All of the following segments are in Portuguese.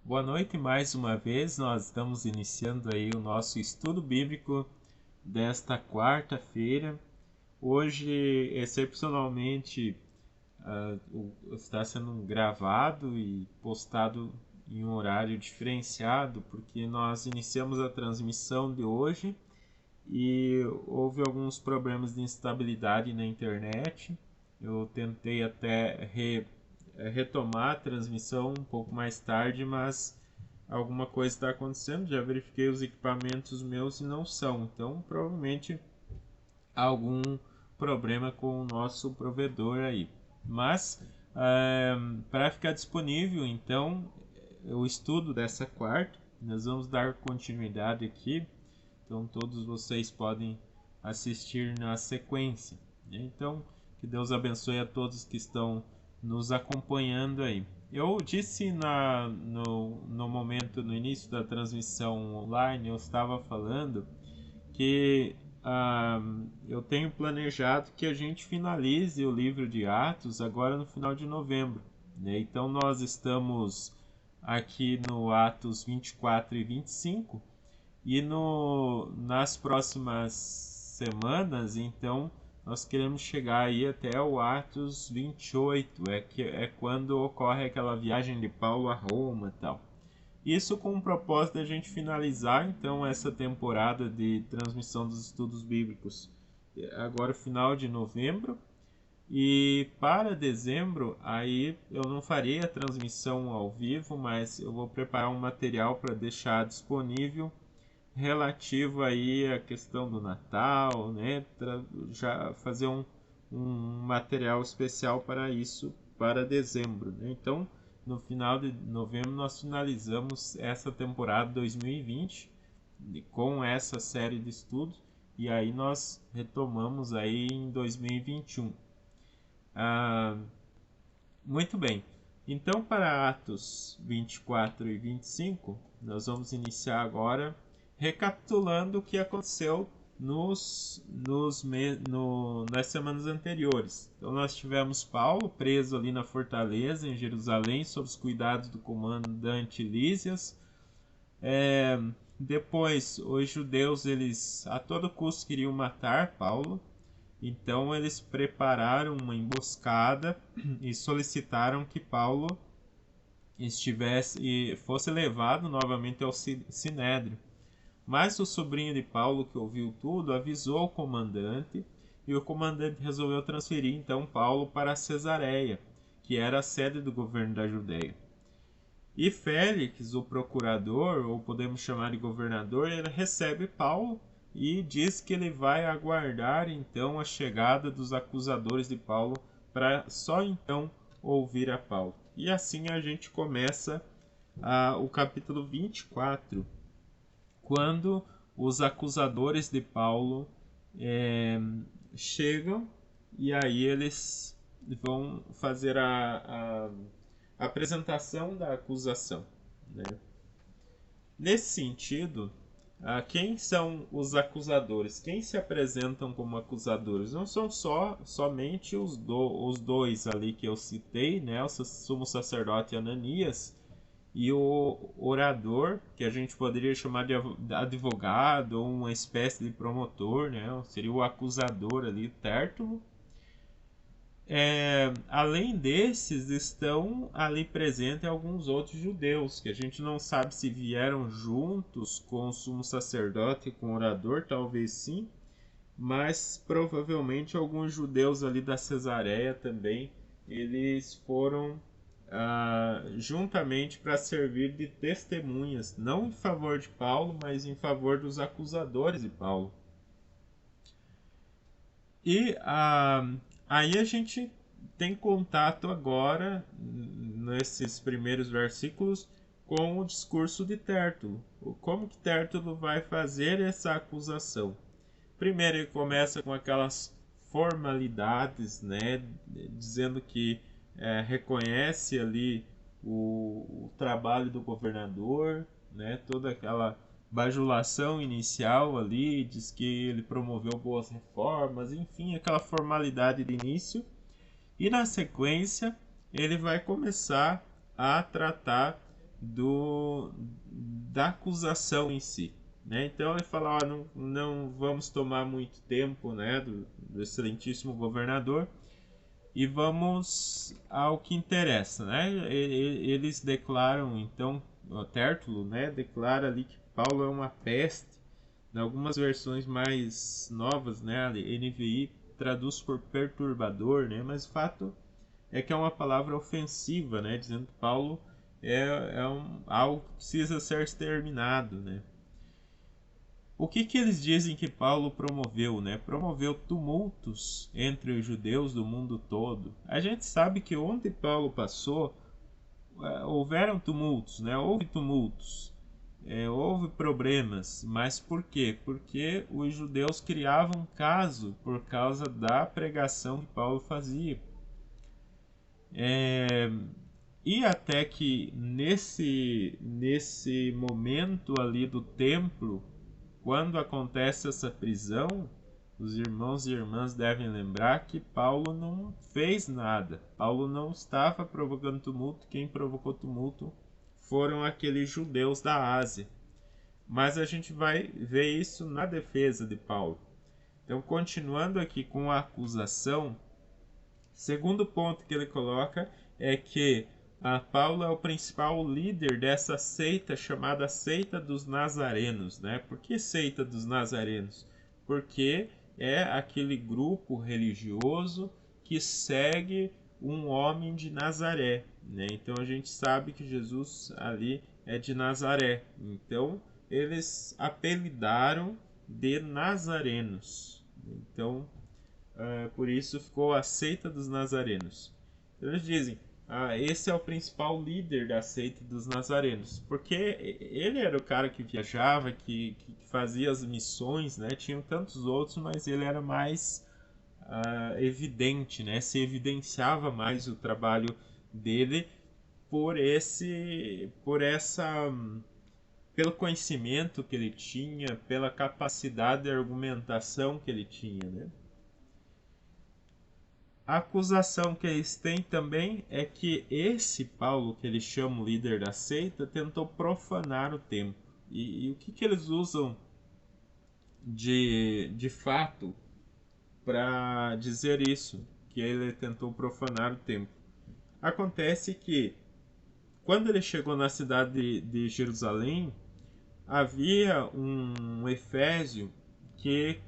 Boa noite mais uma vez. Nós estamos iniciando aí o nosso estudo bíblico desta quarta-feira. Hoje, excepcionalmente, está sendo gravado e postado em um horário diferenciado, porque nós iniciamos a transmissão de hoje e houve alguns problemas de instabilidade na internet. Eu tentei até retomar a transmissão um pouco mais tarde, mas alguma coisa está acontecendo. Já verifiquei os equipamentos meus e não são. Então, provavelmente algum problema com o nosso provedor aí. Mas, para ficar disponível, então, o estudo dessa quarta, nós vamos dar continuidade aqui. Então, todos vocês podem assistir na sequência. Então, que Deus abençoe a todos que estão nos acompanhando aí. Eu disse no momento, no início da transmissão online, eu estava falando que eu tenho planejado que a gente finalize o livro de Atos agora no final de novembro, né? Então nós estamos aqui no Atos 24 e 25 e nas próximas semanas, então, nós queremos chegar aí até o Atos 28, que é quando ocorre aquela viagem de Paulo a Roma e tal. Isso com o propósito de a gente finalizar, então, essa temporada de transmissão dos estudos bíblicos agora final de novembro. E para dezembro, aí eu não farei a transmissão ao vivo, mas eu vou preparar um material para deixar disponível relativo aí à questão do Natal, né? Já fazer um material especial para isso para dezembro, né? Então, no final de novembro nós finalizamos essa temporada 2020 com essa série de estudos e aí nós retomamos aí em 2021. Muito bem. Então, para Atos 24 e 25, nós vamos iniciar agora recapitulando o que aconteceu nas semanas anteriores. Então, nós tivemos Paulo preso ali na fortaleza em Jerusalém, sob os cuidados do comandante Lísias. Depois, os judeus, eles a todo custo queriam matar Paulo. Então eles prepararam uma emboscada e solicitaram que Paulo fosse levado novamente ao Sinédrio. Mas o sobrinho de Paulo, que ouviu tudo, avisou o comandante e o comandante resolveu transferir então Paulo para Cesareia, que era a sede do governo da Judéia. E Félix, o procurador, ou podemos chamar de governador, ele recebe Paulo e diz que ele vai aguardar então a chegada dos acusadores de Paulo para só então ouvir a Paulo. E assim a gente começa o capítulo 24, quando os acusadores de Paulo chegam e aí eles vão fazer a apresentação da acusação, né? Nesse sentido, quem são os acusadores? Quem se apresentam como acusadores? Não são somente os dois ali que eu citei, né? O sumo sacerdote Ananias e o orador, que a gente poderia chamar de advogado ou uma espécie de promotor, né? Seria o acusador ali, Tértulo. Além desses, estão ali presentes alguns outros judeus, que a gente não sabe se vieram juntos com o sumo sacerdote e com o orador, talvez sim, mas provavelmente alguns judeus ali da Cesareia também, eles foram juntamente para servir de testemunhas, não em favor de Paulo, mas em favor dos acusadores de Paulo. E aí a gente tem contato agora, nesses primeiros versículos, com o discurso de Tértulo. Como que Tértulo vai fazer essa acusação? Primeiro ele começa com aquelas formalidades, né, dizendo que reconhece ali o trabalho do governador, né, toda aquela bajulação inicial ali, diz que ele promoveu boas reformas, enfim, aquela formalidade de início. E na sequência, ele vai começar a tratar da acusação em si. Né? Então ele fala, ó, não vamos tomar muito tempo, né, do excelentíssimo governador, e vamos ao que interessa. Né? Eles declaram, então, o Tértulo, né, declara ali que Paulo é uma peste. Em algumas versões mais novas, né, a NVI traduz por perturbador, né, mas o fato é que é uma palavra ofensiva, né, dizendo que Paulo algo que precisa ser exterminado, né. O que eles dizem que Paulo promoveu, né? Promoveu tumultos entre os judeus do mundo todo. A gente sabe que onde Paulo passou, houveram tumultos, né? Houve tumultos, houve problemas, mas por quê? Porque os judeus criavam caso por causa da pregação que Paulo fazia. E até que nesse momento ali do templo, quando acontece essa prisão, os irmãos e irmãs devem lembrar que Paulo não fez nada. Paulo não estava provocando tumulto. Quem provocou tumulto foram aqueles judeus da Ásia. Mas a gente vai ver isso na defesa de Paulo. Então, continuando aqui com a acusação, segundo ponto que ele coloca é que Paulo é o principal líder dessa seita chamada Seita dos Nazarenos. Né? Por que Seita dos Nazarenos? Porque é aquele grupo religioso que segue um homem de Nazaré. Né? Então a gente sabe que Jesus ali é de Nazaré. Então eles apelidaram de Nazarenos. Então por isso ficou a Seita dos Nazarenos. Então, eles dizem, esse é o principal líder da seita dos nazarenos, porque ele era o cara que viajava, que fazia as missões, né? Tinham tantos outros, mas ele era mais evidente, né? Se evidenciava mais o trabalho dele pelo conhecimento que ele tinha, pela capacidade de argumentação que ele tinha, né? A acusação que eles têm também é que esse Paulo, que eles chamam líder da seita, tentou profanar o templo. E o que eles usam de fato para dizer isso, que ele tentou profanar o templo? Acontece que, quando ele chegou na cidade de Jerusalém, havia um efésio que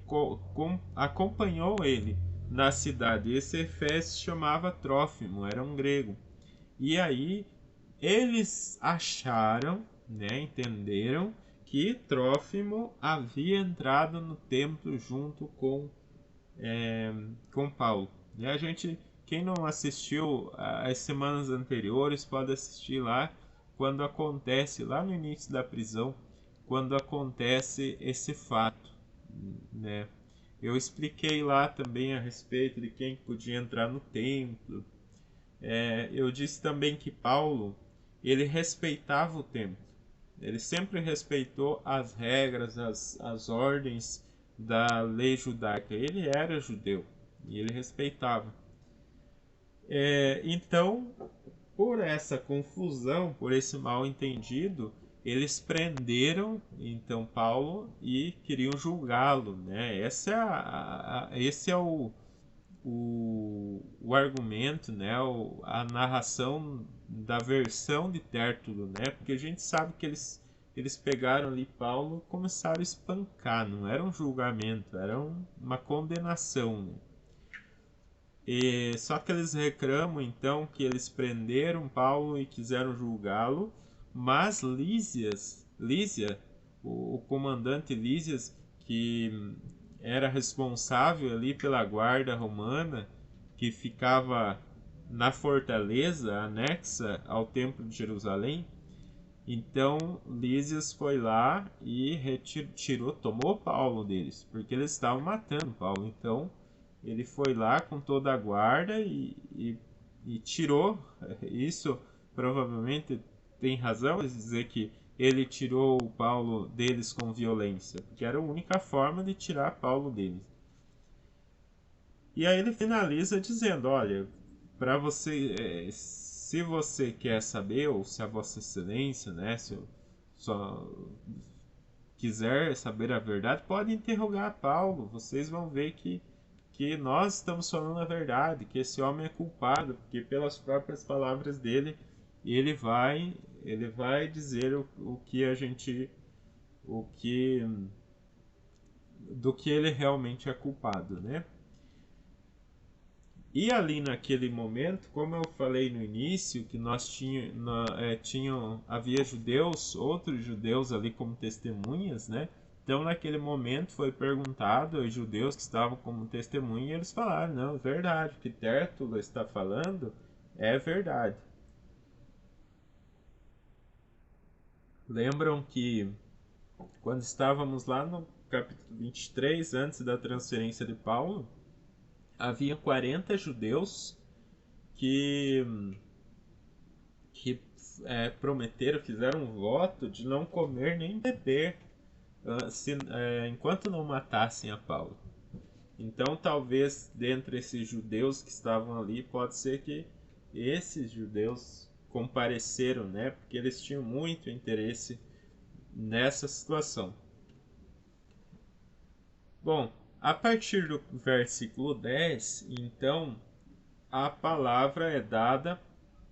acompanhou ele na cidade. Esse Efésio se chamava Trófimo, era um grego. E aí eles acharam, né, entenderam que Trófimo havia entrado no templo junto com Paulo. E a gente, quem não assistiu as semanas anteriores, pode assistir lá quando acontece, lá no início da prisão, quando acontece esse fato, né? Eu expliquei lá também a respeito de quem podia entrar no templo. Eu disse também que Paulo, ele respeitava o templo. Ele sempre respeitou as regras, as ordens da lei judaica. Ele era judeu e ele respeitava. Então, por essa confusão, por esse mal entendido, eles prenderam então Paulo e queriam julgá-lo, né? Esse é o argumento, né? A narração da versão de Tértulo, né? Porque a gente sabe que eles pegaram ali Paulo e começaram a espancar, não era um julgamento, era uma condenação, né? Só que eles reclamam então que eles prenderam Paulo e quiseram julgá-lo, mas Lísia, o comandante Lísias, que era responsável ali pela guarda romana, que ficava na fortaleza anexa ao templo de Jerusalém, então Lísias foi lá e tomou Paulo deles, porque eles estavam matando Paulo. Então ele foi lá com toda a guarda e tirou. Isso provavelmente tem razão de dizer que ele tirou o Paulo deles com violência, porque era a única forma de tirar Paulo deles. E aí ele finaliza dizendo, olha, para você, se você quer saber, ou se a Vossa Excelência, né, se só quiser saber a verdade, pode interrogar Paulo. Vocês vão ver que nós estamos falando a verdade, que esse homem é culpado, porque pelas próprias palavras dele, ele vai dizer o que a gente, o que do que ele realmente é culpado, né? E ali naquele momento, como eu falei no início, que havia judeus, outros judeus ali como testemunhas, né? Então naquele momento foi perguntado aos judeus que estavam como testemunha e eles falaram, não, é verdade, o que Tértulo está falando é verdade. Lembram que quando estávamos lá no capítulo 23, antes da transferência de Paulo, havia 40 judeus que prometeram, fizeram um voto de não comer nem beber enquanto não matassem a Paulo. Então, talvez dentre esses judeus que estavam ali, pode ser que esses judeus compareceram, né? Porque eles tinham muito interesse nessa situação. Bom, a partir do versículo 10, então, a palavra é dada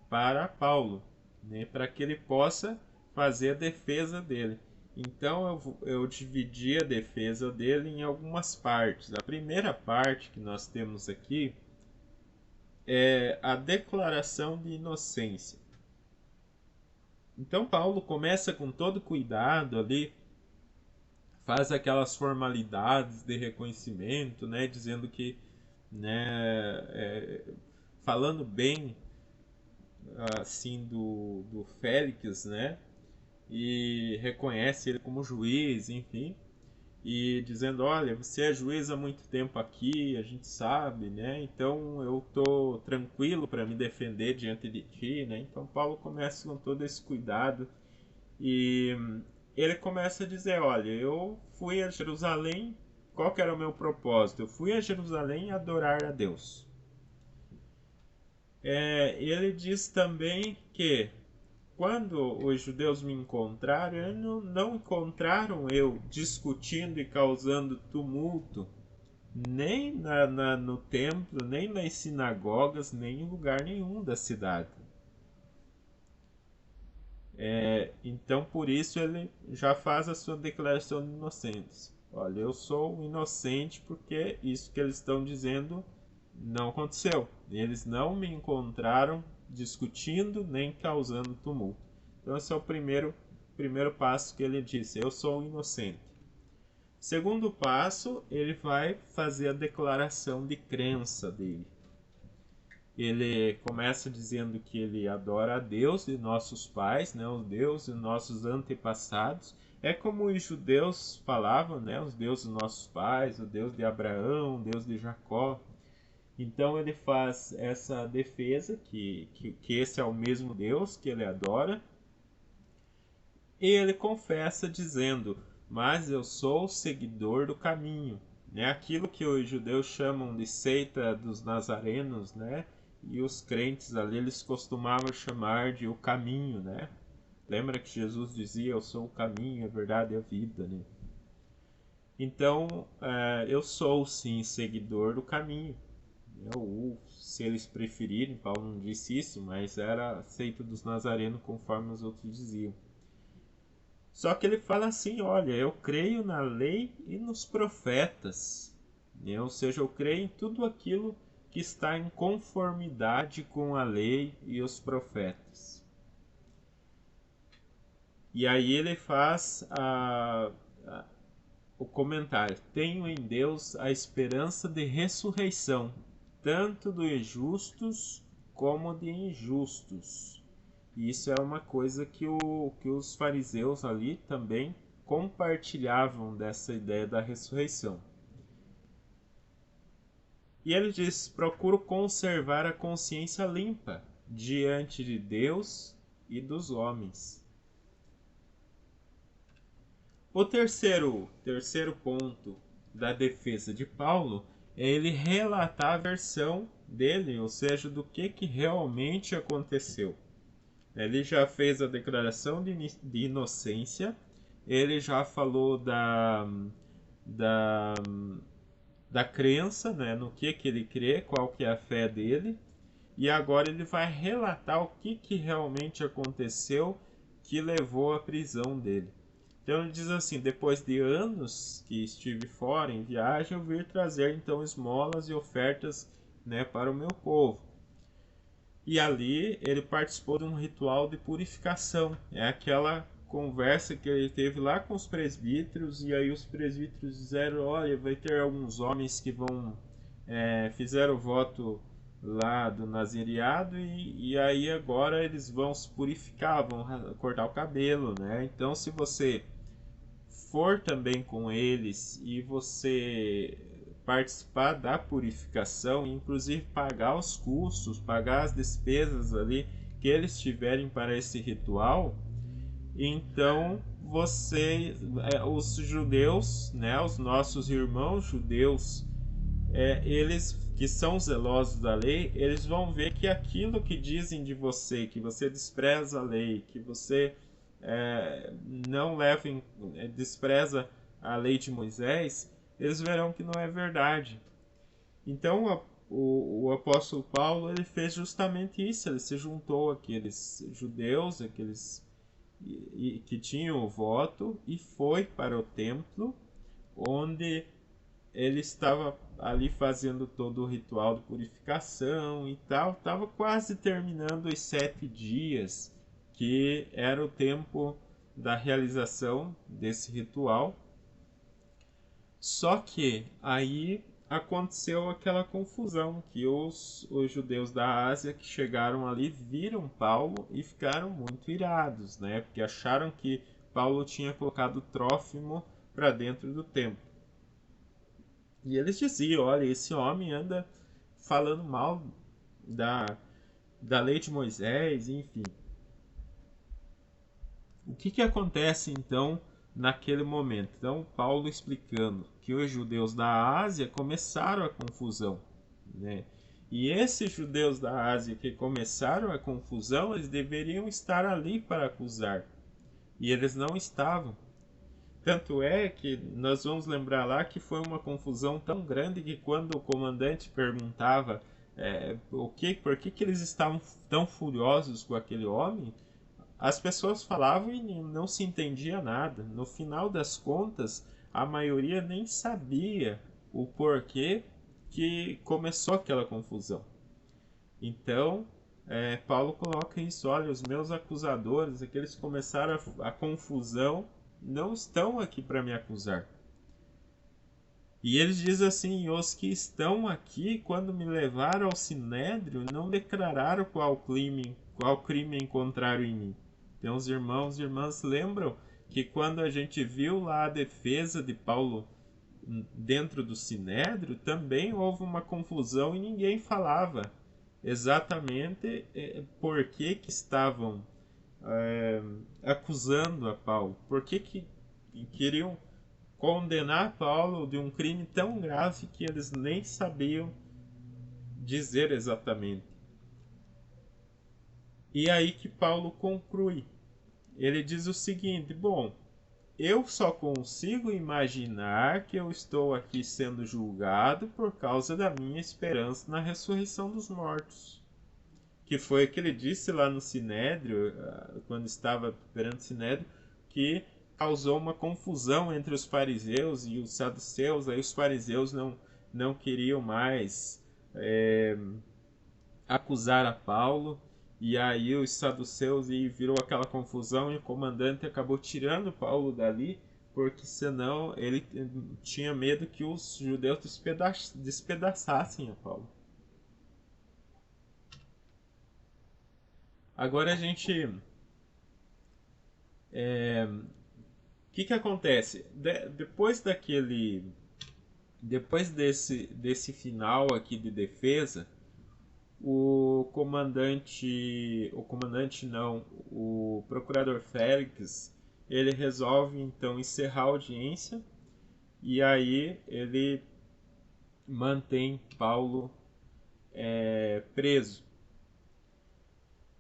para Paulo, né, para que ele possa fazer a defesa dele. Então eu dividi a defesa dele em algumas partes. A primeira parte que nós temos aqui é a declaração de inocência. Então Paulo começa com todo cuidado ali, faz aquelas formalidades de reconhecimento, né, dizendo que, né, falando bem assim do Félix, né? E reconhece ele como juiz, enfim, e dizendo, olha, você é juiz há muito tempo aqui, a gente sabe, né? Então eu tô tranquilo para me defender diante de ti, né? Então Paulo começa com todo esse cuidado e ele começa a dizer, olha, eu fui a Jerusalém, qual que era o meu propósito? Eu fui a Jerusalém adorar a Deus. Ele diz também que quando os judeus me encontraram, eles não encontraram eu discutindo e causando tumulto, nem no templo, nem nas sinagogas, nem em lugar nenhum da cidade. Então, por isso, ele já faz a sua declaração de inocência. Olha, eu sou inocente porque isso que eles estão dizendo não aconteceu. Eles não me encontraram discutindo nem causando tumulto. Então esse é o primeiro passo que ele disse, eu sou inocente. Segundo passo, ele vai fazer a declaração de crença dele. Ele começa dizendo que ele adora a Deus de nossos pais, né, o Deus de nossos antepassados. É como os judeus falavam, né, os deuses dos nossos pais, o Deus de Abraão, o Deus de Jacó. Então ele faz essa defesa que esse é o mesmo Deus que ele adora. E ele confessa dizendo, mas eu sou seguidor do caminho. Né? Aquilo que os judeus chamam de seita dos nazarenos, né? E os crentes ali eles costumavam chamar de o caminho. Né? Lembra que Jesus dizia, eu sou o caminho, a verdade e a vida. Né? Então eu sou sim seguidor do caminho. Ou se eles preferirem, Paulo não disse isso, mas era a seita dos nazarenos conforme os outros diziam. Só que ele fala assim, olha, eu creio na lei e nos profetas, né? Ou seja, eu creio em tudo aquilo que está em conformidade com a lei e os profetas. E aí ele faz o comentário, tenho em Deus a esperança de ressurreição, tanto dos justos como de injustos. E isso é uma coisa que os fariseus ali também compartilhavam dessa ideia da ressurreição. E ele diz, procuro conservar a consciência limpa diante de Deus e dos homens. O terceiro ponto da defesa de Paulo é ele relatar a versão dele, ou seja, do que realmente aconteceu. Ele já fez a declaração de inocência, ele já falou da, da crença, né, no que ele crê, qual que é a fé dele, e agora ele vai relatar o que realmente aconteceu que levou à prisão dele. Então ele diz assim: depois de anos que estive fora em viagem, eu vim trazer então esmolas e ofertas, né, para o meu povo. E ali ele participou de um ritual de purificação. É aquela conversa que ele teve lá com os presbíteros, e aí os presbíteros disseram: olha, vai ter alguns homens que vão fizeram o voto lá do nazireado, e aí agora eles vão se purificar, vão cortar o cabelo, né? Então se você for também com eles e você participar da purificação, inclusive pagar os custos, pagar as despesas ali que eles tiverem para esse ritual, então você, os judeus, né, os nossos irmãos judeus, eles que são zelosos da lei, eles vão ver que aquilo que dizem de você, que você despreza a lei, que você não leva despreza a lei de Moisés, eles verão que não é verdade. Então o apóstolo Paulo ele fez justamente isso, ele se juntou àqueles judeus, aqueles que tinham o voto, e foi para o templo, onde ele estava ali fazendo todo o ritual de purificação e tal, estava quase terminando os 7 dias, que era o tempo da realização desse ritual. Só que aí aconteceu aquela confusão, que os judeus da Ásia que chegaram ali viram Paulo e ficaram muito irados, né? Porque acharam que Paulo tinha colocado Trófimo para dentro do templo. E eles diziam: olha, esse homem anda falando mal da, da lei de Moisés, enfim. O que acontece então naquele momento? Então, Paulo explicando que os judeus da Ásia começaram a confusão, né? E esses judeus da Ásia que começaram a confusão, eles deveriam estar ali para acusar. E eles não estavam. Tanto é que nós vamos lembrar lá que foi uma confusão tão grande que quando o comandante perguntava por que eles estavam tão furiosos com aquele homem, as pessoas falavam e não se entendia nada. No final das contas, a maioria nem sabia o porquê que começou aquela confusão. Então, Paulo coloca isso: olha, os meus acusadores, aqueles que começaram a confusão, não estão aqui para me acusar. E eles dizem assim: os que estão aqui, quando me levaram ao sinédrio, não declararam qual crime encontraram em mim. Então os irmãos e irmãs lembram que quando a gente viu lá a defesa de Paulo dentro do sinédrio, também houve uma confusão e ninguém falava exatamente por que estavam acusando a Paulo, por que queriam condenar Paulo de um crime tão grave que eles nem sabiam dizer exatamente. E aí que Paulo conclui. Ele diz o seguinte: bom, eu só consigo imaginar que eu estou aqui sendo julgado por causa da minha esperança na ressurreição dos mortos. Que foi o que ele disse lá no Sinédrio, quando estava perante o Sinédrio, que causou uma confusão entre os fariseus e os saduceus. Aí os fariseus não queriam mais acusar a Paulo, e aí os saduceus, e virou aquela confusão, e o comandante acabou tirando Paulo dali, porque senão ele tinha medo que os judeus despedaçassem a Paulo. Agora a gente... o que acontece? Depois desse final aqui de defesa, o procurador Félix, ele resolve então encerrar a audiência, e aí ele mantém Paulo preso.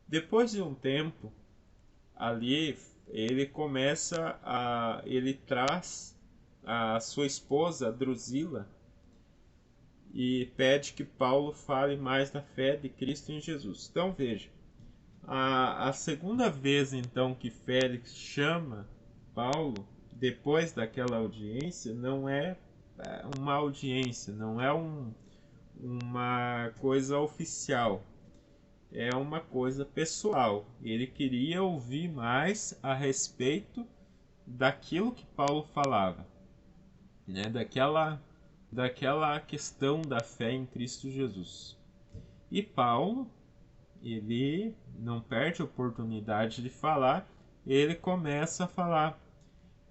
Depois de um tempo, ali ele traz a sua esposa Drusila e pede que Paulo fale mais da fé de Cristo em Jesus. Então veja, a segunda vez então que Félix chama Paulo, depois daquela audiência, não é uma audiência, não é uma coisa oficial, é uma coisa pessoal. Ele queria ouvir mais a respeito daquilo que Paulo falava, né? daquela questão da fé em Cristo Jesus. E Paulo, ele não perde a oportunidade de falar, ele começa a falar.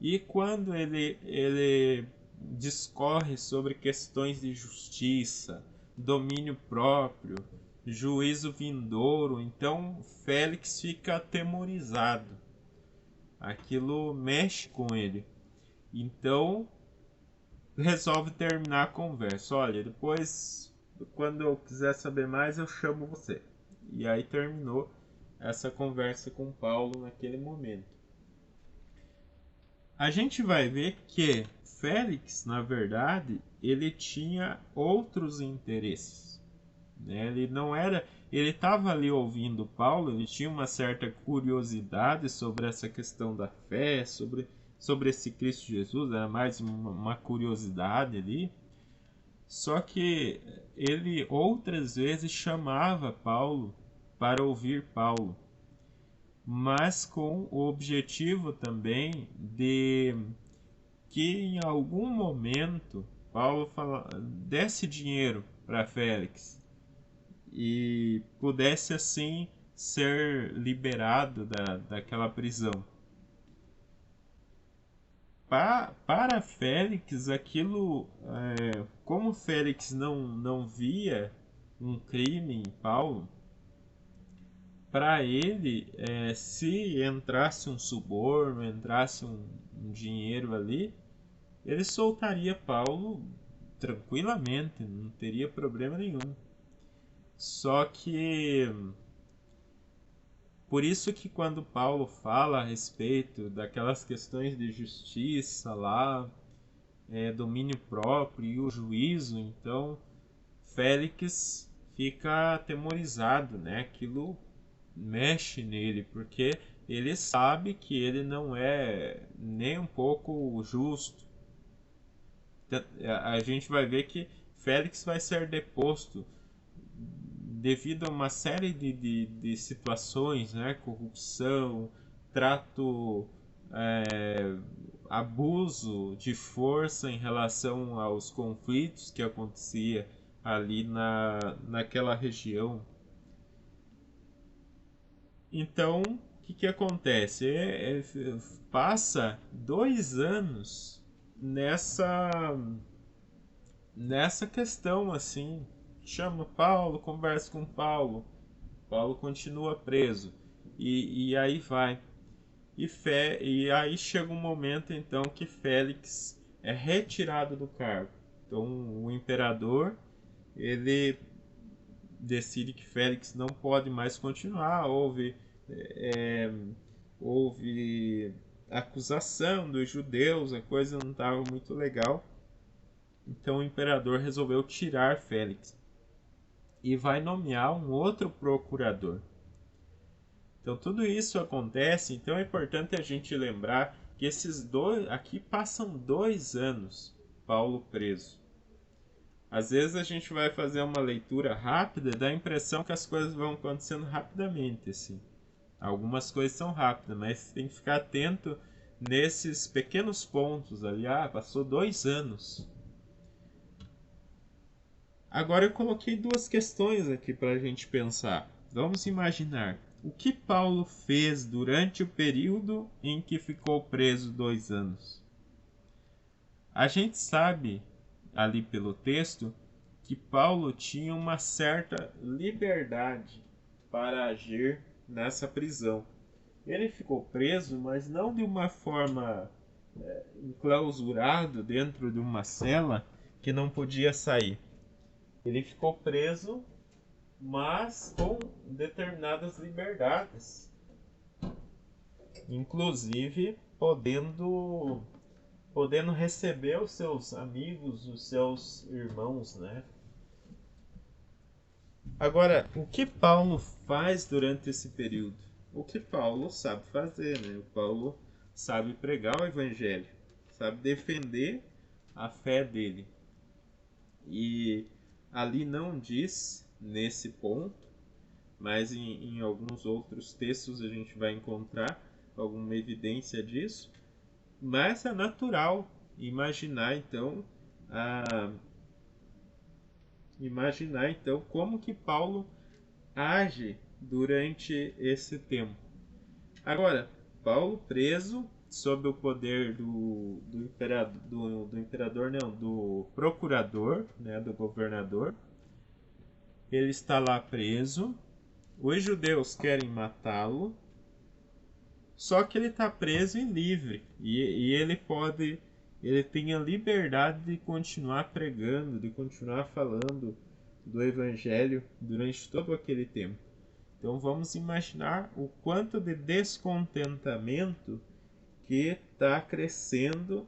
E quando ele discorre sobre questões de justiça, domínio próprio, juízo vindouro, então Félix fica atemorizado. Aquilo mexe com ele. Então resolve terminar a conversa. Olha, depois, quando eu quiser saber mais, eu chamo você. E aí terminou essa conversa com Paulo naquele momento. A gente vai ver que Félix, na verdade, ele tinha outros interesses, né? Ele estava ali ouvindo Paulo, ele tinha uma certa curiosidade sobre essa questão da fé, sobre esse Cristo Jesus, era mais uma curiosidade ali. Só que ele outras vezes chamava Paulo para ouvir Paulo, mas com o objetivo também de que em algum momento Paulo desse dinheiro para Félix e pudesse assim ser liberado daquela prisão. Para Félix, aquilo, como Félix não via um crime em Paulo, para ele, se entrasse um suborno, entrasse um dinheiro ali, ele soltaria Paulo tranquilamente, não teria problema nenhum. Só que por isso que quando Paulo fala a respeito daquelas questões de justiça lá, domínio próprio e o juízo, então Félix fica atemorizado, né? Aquilo mexe nele, porque ele sabe que ele não é nem um pouco justo. A gente vai ver que Félix vai ser deposto devido a uma série de situações, né? Corrupção, trato, abuso de força em relação aos conflitos que acontecia ali naquela região. Então, o que acontece? Passa 2 anos nessa questão assim. Chama Paulo, conversa com Paulo. Paulo continua preso. E aí vai. E aí chega um momento então que Félix é retirado do cargo. Então o imperador ele decide que Félix não pode mais continuar. Houve acusação dos judeus, a coisa não estava muito legal. Então o imperador resolveu tirar Félix e vai nomear um outro procurador. Então tudo isso acontece, então é importante a gente lembrar que esses dois aqui passam 2 anos Paulo preso. Às vezes a gente vai fazer uma leitura rápida e dá a impressão que as coisas vão acontecendo rapidamente, assim. Algumas coisas são rápidas, mas tem que ficar atento nesses pequenos pontos ali. Passou 2 anos. Agora eu coloquei 2 questões aqui para a gente pensar. Vamos imaginar o que Paulo fez durante o período em que ficou preso 2 anos. A gente sabe, ali pelo texto, que Paulo tinha uma certa liberdade para agir nessa prisão. Ele ficou preso, mas não de uma forma enclausurado dentro de uma cela que não podia sair. Ele ficou preso mas com determinadas liberdades, inclusive podendo receber os seus amigos, os seus irmãos, né? Agora, o que Paulo faz durante esse período? O que Paulo sabe fazer, né? O Paulo sabe pregar o evangelho, sabe defender a fé dele. E ali não diz nesse ponto, mas em alguns outros textos a gente vai encontrar alguma evidência disso. Mas é natural imaginar então a como que Paulo age durante esse tempo. Agora, Paulo preso sob o poder do procurador, né, do governador. Ele está lá preso. Os judeus querem matá-lo. Só que ele está preso e livre. E ele tem a liberdade de continuar pregando, de continuar falando do evangelho durante todo aquele tempo. Então vamos imaginar o quanto de descontentamento que está crescendo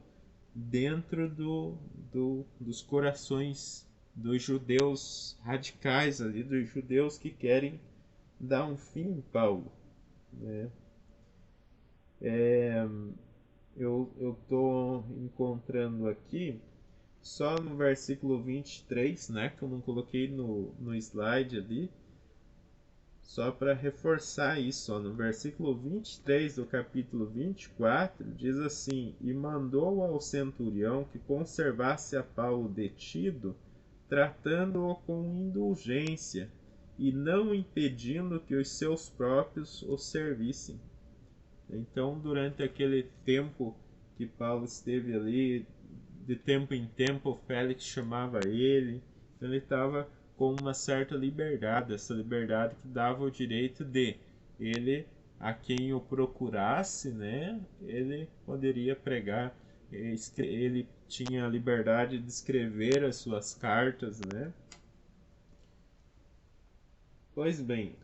dentro dos corações dos judeus radicais ali, dos judeus que querem dar um fim em Paulo, né? Eu estou encontrando aqui só no versículo 23, né, que eu não coloquei no slide ali, só para reforçar isso. Ó, no versículo 23 do capítulo 24, diz assim: E mandou ao centurião que conservasse a Paulo detido, tratando-o com indulgência, e não impedindo que os seus próprios o servissem. Então, durante aquele tempo que Paulo esteve ali, de tempo em tempo, o Félix chamava ele. Então, ele estava com uma certa liberdade, essa liberdade que dava o direito de ele, a quem o procurasse, né, ele poderia pregar. Ele tinha a liberdade de escrever as suas cartas, né? Pois bem,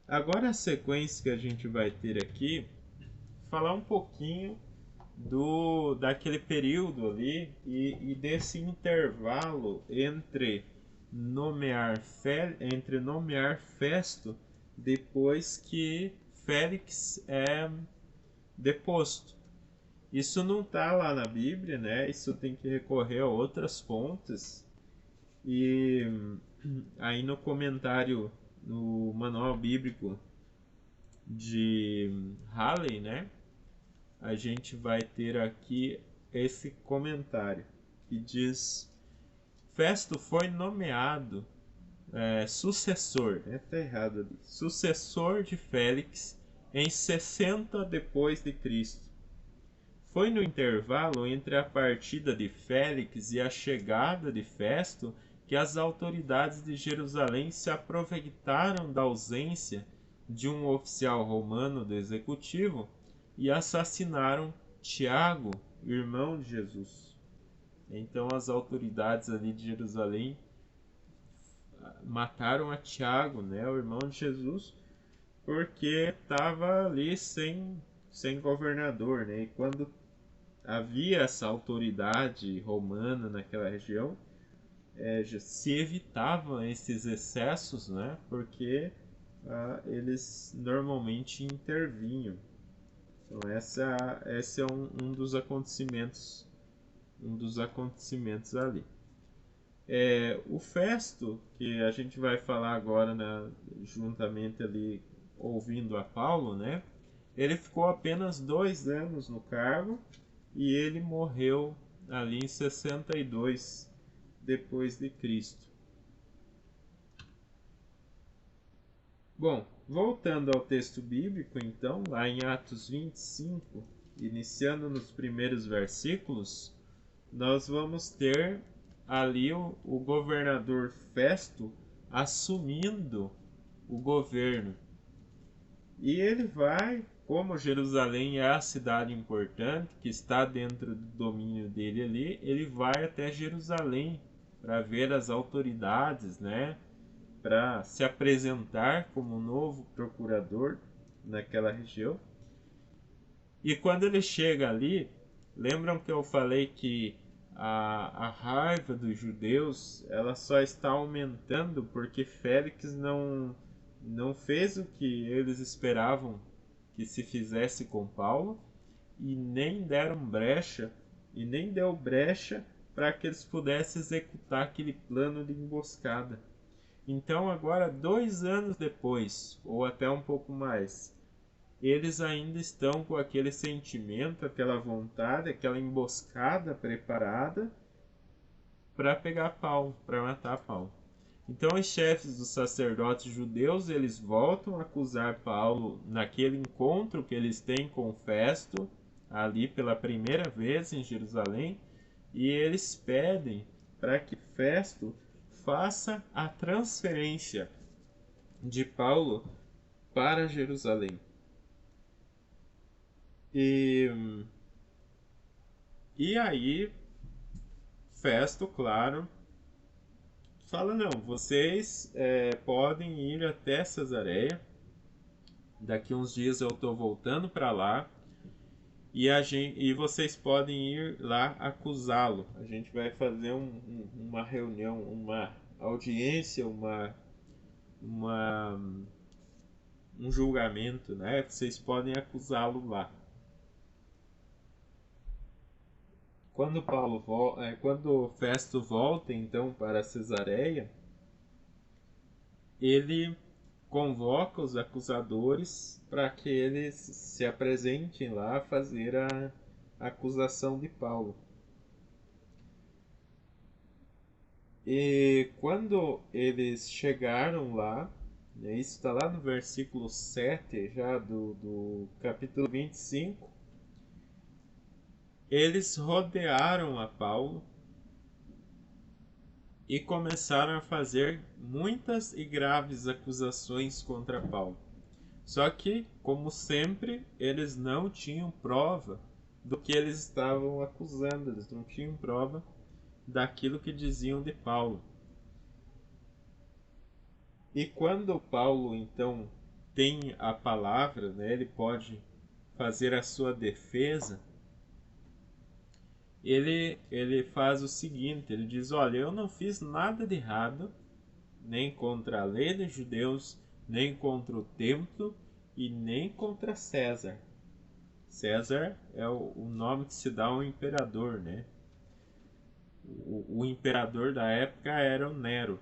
agora a sequência que a gente vai ter aqui, falar um pouquinho daquele período ali e desse intervalo entre nomear Festo depois que Félix é deposto. Isso não está lá na Bíblia, né? Isso tem que recorrer a outras fontes. E aí no comentário, no manual bíblico de Halley, né, a gente vai ter aqui esse comentário que diz: Festo foi nomeado sucessor, né, tá errado ali, sucessor de Félix em 60 depois de Cristo. Foi no intervalo entre a partida de Félix e a chegada de Festo que as autoridades de Jerusalém se aproveitaram da ausência de um oficial romano do executivo e assassinaram Tiago, irmão de Jesus. Então as autoridades ali de Jerusalém mataram a Tiago, né, o irmão de Jesus, porque estava ali sem governador, né? E quando havia essa autoridade romana naquela região, se evitavam esses excessos, né? Porque eles normalmente intervinham. Então esse é um dos acontecimentos ali. O Festo, que a gente vai falar agora, né, juntamente ali ouvindo a Paulo, né? Ele ficou apenas 2 anos no cargo e ele morreu ali em 62 depois de Cristo. Bom, voltando ao texto bíblico, então, lá em Atos 25, iniciando nos primeiros versículos, nós vamos ter ali o governador Festo assumindo o governo. E ele vai, como Jerusalém é a cidade importante, que está dentro do domínio dele ali, ele vai até Jerusalém para ver as autoridades, né? para se apresentar como novo procurador naquela região. E quando ele chega ali, lembram que eu falei que a raiva dos judeus ela só está aumentando porque Félix não fez o que eles esperavam que se fizesse com Paulo e nem deram brecha e nem deu brecha para que eles pudessem executar aquele plano de emboscada. Então agora 2 anos depois, ou até um pouco mais, eles ainda estão com aquele sentimento, aquela vontade, aquela emboscada preparada para pegar Paulo, para matar Paulo. Então os chefes dos sacerdotes judeus, eles voltam a acusar Paulo naquele encontro que eles têm com Festo, ali pela primeira vez em Jerusalém, e eles pedem para que Festo faça a transferência de Paulo para Jerusalém. E aí Festo, claro, fala, não, vocês podem ir até Cesareia, daqui uns dias eu estou voltando para lá, e vocês podem ir lá acusá-lo. A gente vai fazer uma reunião, uma audiência, um julgamento, né? Vocês podem acusá-lo lá. Quando Festo volta então para Cesareia, ele convoca os acusadores para que eles se apresentem lá a fazer a acusação de Paulo. E quando eles chegaram lá, isso está lá no versículo 7 já do capítulo 25, eles rodearam a Paulo e começaram a fazer muitas e graves acusações contra Paulo. Só que, como sempre, eles não tinham prova do que eles estavam acusando, eles não tinham prova daquilo que diziam de Paulo. E quando Paulo, então, tem a palavra, né, ele pode fazer a sua defesa, ele faz o seguinte, ele diz, olha, eu não fiz nada de errado, nem contra a lei dos judeus, nem contra o templo e nem contra César. César é o nome que se dá ao imperador, né? O imperador da época era o Nero,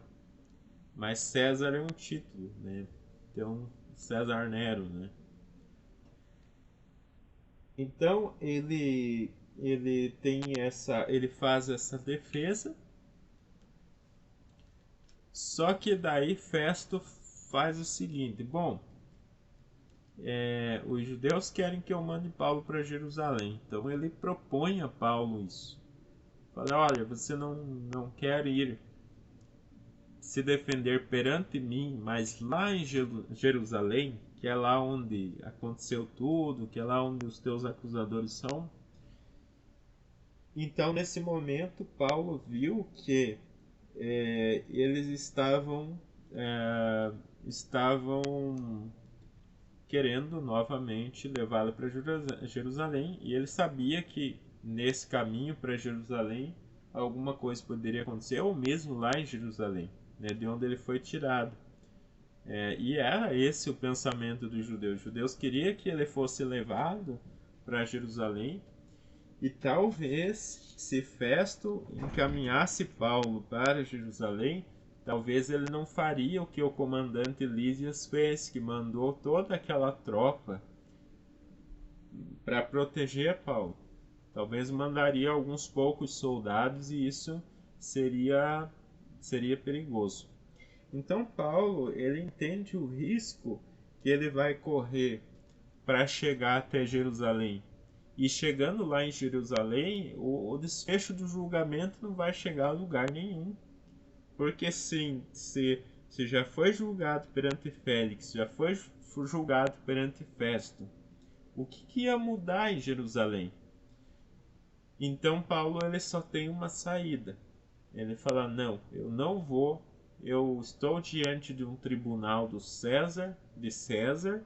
mas César é um título, né? Então, César Nero, né? Então ele faz essa defesa. Só que daí Festo faz o seguinte, bom, os judeus querem que eu mande Paulo para Jerusalém, então ele propõe a Paulo isso. Fala, olha, você não quer ir se defender perante mim, mas lá em Jerusalém, que é lá onde aconteceu tudo, que é lá onde os teus acusadores são. Então, nesse momento, Paulo viu que eles estavam querendo novamente levá-lo para Jerusalém, e ele sabia que nesse caminho para Jerusalém alguma coisa poderia acontecer, ou mesmo lá em Jerusalém, né, de onde ele foi tirado. E era esse o pensamento dos judeus. Os judeus queriam que ele fosse levado para Jerusalém, e talvez, se Festo encaminhasse Paulo para Jerusalém, talvez ele não faria o que o comandante Lísias fez, que mandou toda aquela tropa para proteger Paulo. Talvez mandaria alguns poucos soldados e isso seria perigoso. Então Paulo, ele entende o risco que ele vai correr para chegar até Jerusalém. E chegando lá em Jerusalém, o desfecho do julgamento não vai chegar a lugar nenhum. Porque sim, se já foi julgado perante Félix, já foi julgado perante Festo, o que ia mudar em Jerusalém? Então Paulo ele só tem uma saída. Ele fala, não, eu não vou eu estou diante de um tribunal de César,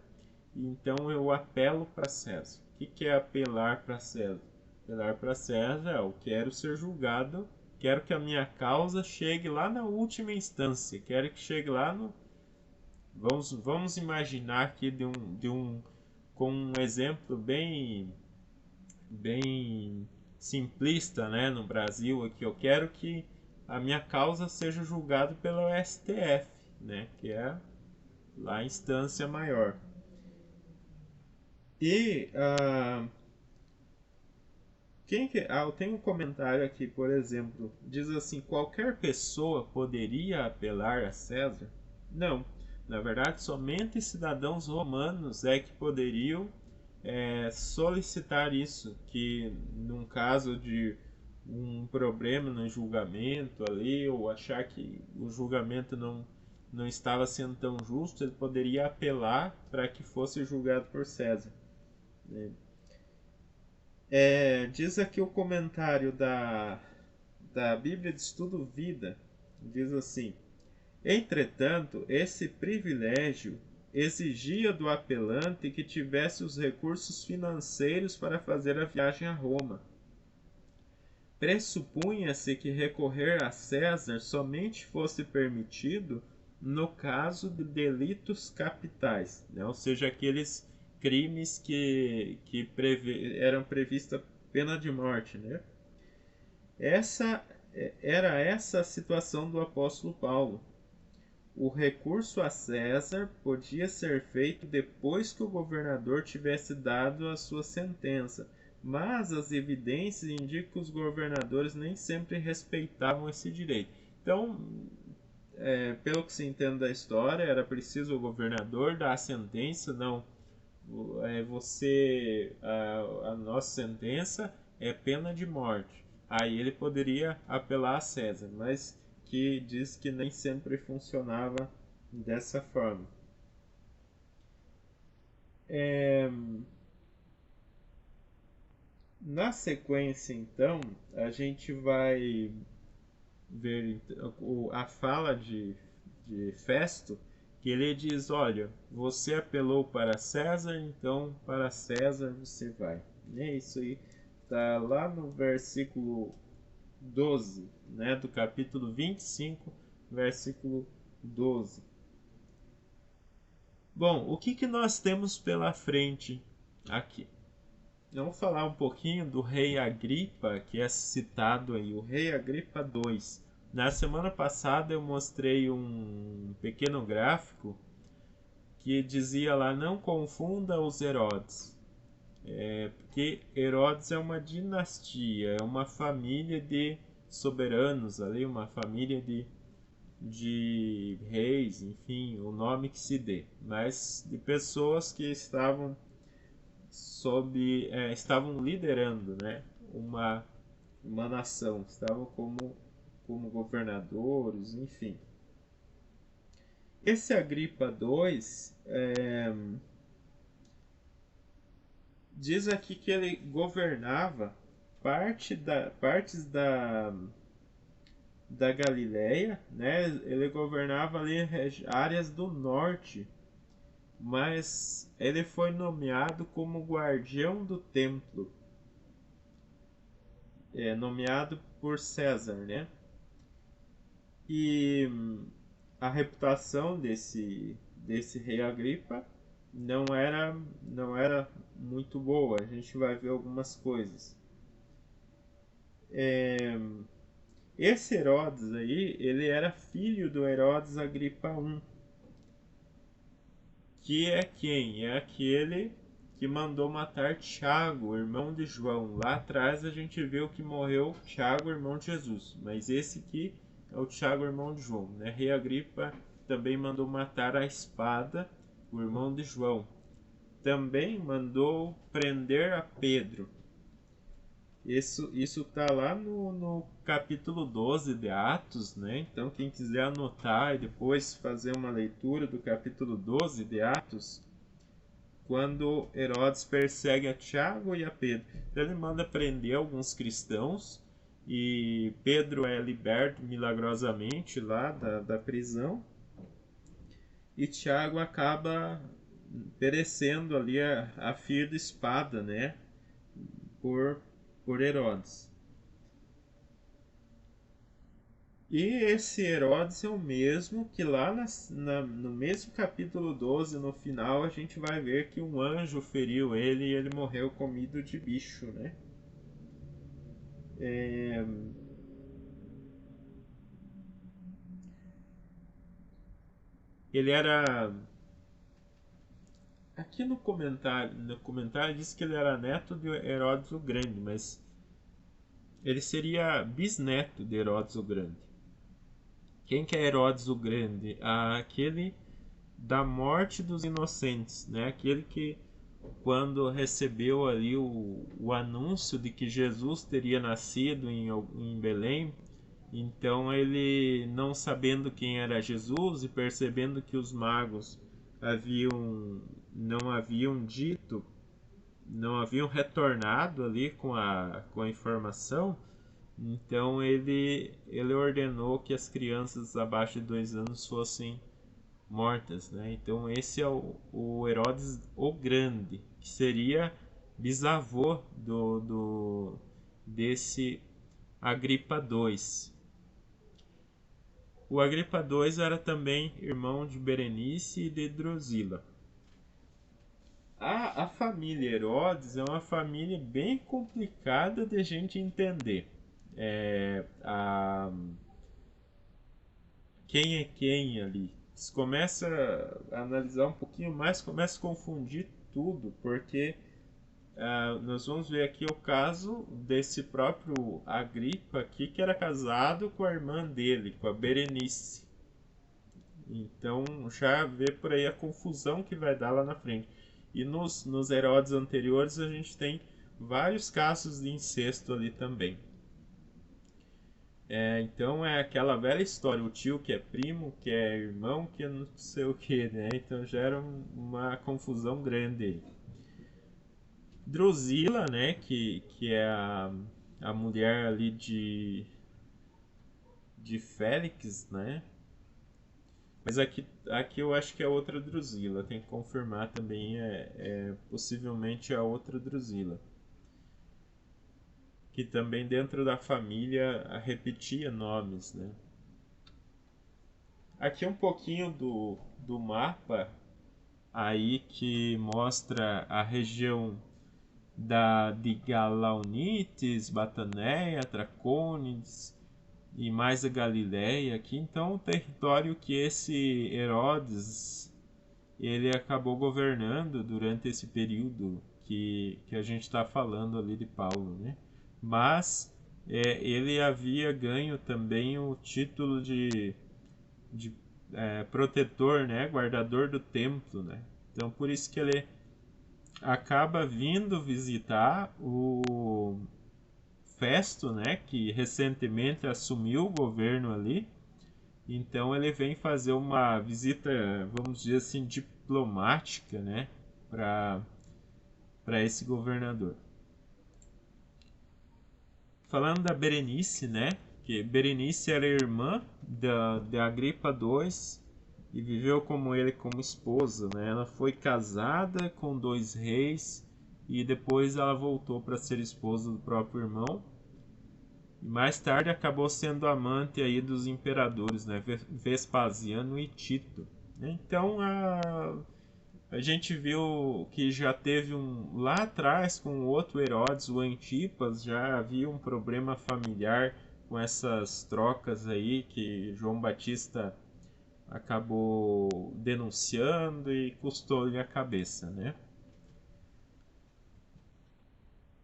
então eu apelo para César. O que é apelar para César? Apelar para César, eu quero ser julgado, quero que a minha causa chegue lá na última instância, quero que chegue lá no... Vamos imaginar aqui com um exemplo bem simplista, né, no Brasil aqui. Eu quero que a minha causa seja julgada pelo STF, né, que é lá a instância maior. E eu tenho um comentário aqui, por exemplo, diz assim: qualquer pessoa poderia apelar a César? Não. Na verdade, somente cidadãos romanos é que poderiam solicitar isso, que num caso de um problema no julgamento ali, ou achar que o julgamento não estava sendo tão justo, ele poderia apelar para que fosse julgado por César. Diz aqui o comentário da Bíblia de Estudo Vida, diz assim: entretanto, esse privilégio exigia do apelante que tivesse os recursos financeiros para fazer a viagem a Roma. Pressupunha-se que recorrer a César somente fosse permitido no caso de delitos capitais, né? Ou seja, aqueles crimes que eram prevista pena de morte, né? Era essa a situação do apóstolo Paulo. O recurso a César podia ser feito depois que o governador tivesse dado a sua sentença, mas as evidências indicam que os governadores nem sempre respeitavam esse direito. Então, pelo que se entende da história, era preciso o governador dar a sentença. Não, a nossa sentença é pena de morte. Aí ele poderia apelar a César, mas que diz que nem sempre funcionava dessa forma. Na sequência, então, a gente vai ver a fala de Festo, que ele diz: olha, você apelou para César, então para César você vai. Isso aí está lá no versículo 12, né, do capítulo 25, versículo 12. Bom, o que nós temos pela frente aqui? Vamos falar um pouquinho do rei Agripa, que é citado aí, o rei Agripa II. Na semana passada eu mostrei um pequeno gráfico que dizia lá: não confunda os Herodes. Porque Herodes é uma dinastia, é uma família de soberanos ali, uma família de reis, enfim, o nome que se dê, mas de pessoas que estavam estavam liderando, né, uma nação, estavam como governadores, enfim. Esse Agripa II diz aqui que ele governava partes da Galileia, né? Ele governava ali áreas do norte, mas ele foi nomeado como guardião do templo, nomeado por César, né? E a reputação desse rei Agripa não era muito boa. A gente vai ver algumas coisas. Esse Herodes aí, ele era filho do Herodes Agripa I, que é quem? É aquele que mandou matar Tiago, irmão de João. Lá atrás a gente viu que morreu Tiago, irmão de Jesus, mas esse aqui é o Tiago, irmão de João, né? Rei Agripa também mandou matar a espada o irmão de João. Também mandou prender a Pedro. Isso está lá no capítulo 12 de Atos, né? Então quem quiser anotar e depois fazer uma leitura do capítulo 12 de Atos, quando Herodes persegue a Tiago e a Pedro, ele manda prender alguns cristãos e Pedro é liberto milagrosamente lá da prisão, e Tiago acaba perecendo ali a fio de espada, né, por, por Herodes. E esse Herodes é o mesmo que lá no mesmo capítulo 12, no final, a gente vai ver que um anjo feriu ele e ele morreu comido de bicho, né? É... Ele era... Aqui no comentário diz que ele era neto de Herodes o Grande, mas ele seria bisneto de Herodes o Grande. Quem que é Herodes o Grande? Aquele da morte dos inocentes, né? Aquele que, quando recebeu ali o anúncio de que Jesus teria nascido em Belém, então ele, não sabendo quem era Jesus e percebendo que os magos não haviam dito, não haviam retornado ali com a informação, então ele ordenou que as crianças abaixo de 2 anos fossem mortas, né? Então esse é o Herodes o Grande, que seria bisavô desse Agripa II. O Agripa II era também irmão de Berenice e de Drusila. A família Herodes é uma família bem complicada de a gente entender. Quem é quem ali? Você começa a analisar um pouquinho mais, começa a confundir tudo, porque nós vamos ver aqui o caso desse próprio Agripa aqui, que era casado com a irmã dele, com a Berenice. Então já vê por aí a confusão que vai dar lá na frente. E nos Herodes anteriores a gente tem vários casos de incesto ali também. Então é aquela velha história, o tio que é primo, que é irmão, que é não sei o que, né? Então gera uma confusão grande aí. Drusila, né, que é a mulher ali de Félix, né? Mas aqui eu acho que é outra Drusila, tem que confirmar também, possivelmente a outra Drusila. Que também dentro da família repetia nomes, né? Aqui um pouquinho do mapa aí que mostra a região de Galaunites, Bataneia, Tracônides e mais a Galileia aqui. Então o território que esse Herodes ele acabou governando durante esse período que a gente está falando ali de Paulo, né? Mas ele havia ganho também o título de protetor, né? Guardador do templo, né? Então por isso que ele acaba vindo visitar o Festo, né? Que recentemente assumiu o governo ali. Então ele vem fazer uma visita, vamos dizer assim, diplomática, né? Para esse governador. Falando da Berenice, né? Que Berenice era irmã de Agripa II e viveu como ele como esposa, né? Ela foi casada com 2 reis e depois ela voltou para ser esposa do próprio irmão. E mais tarde acabou sendo amante aí dos imperadores, né? Vespasiano e Tito. Então a gente viu que já teve lá atrás com o outro Herodes, o Antipas, já havia um problema familiar com essas trocas aí que João Batista acabou denunciando e custou-lhe a cabeça, né?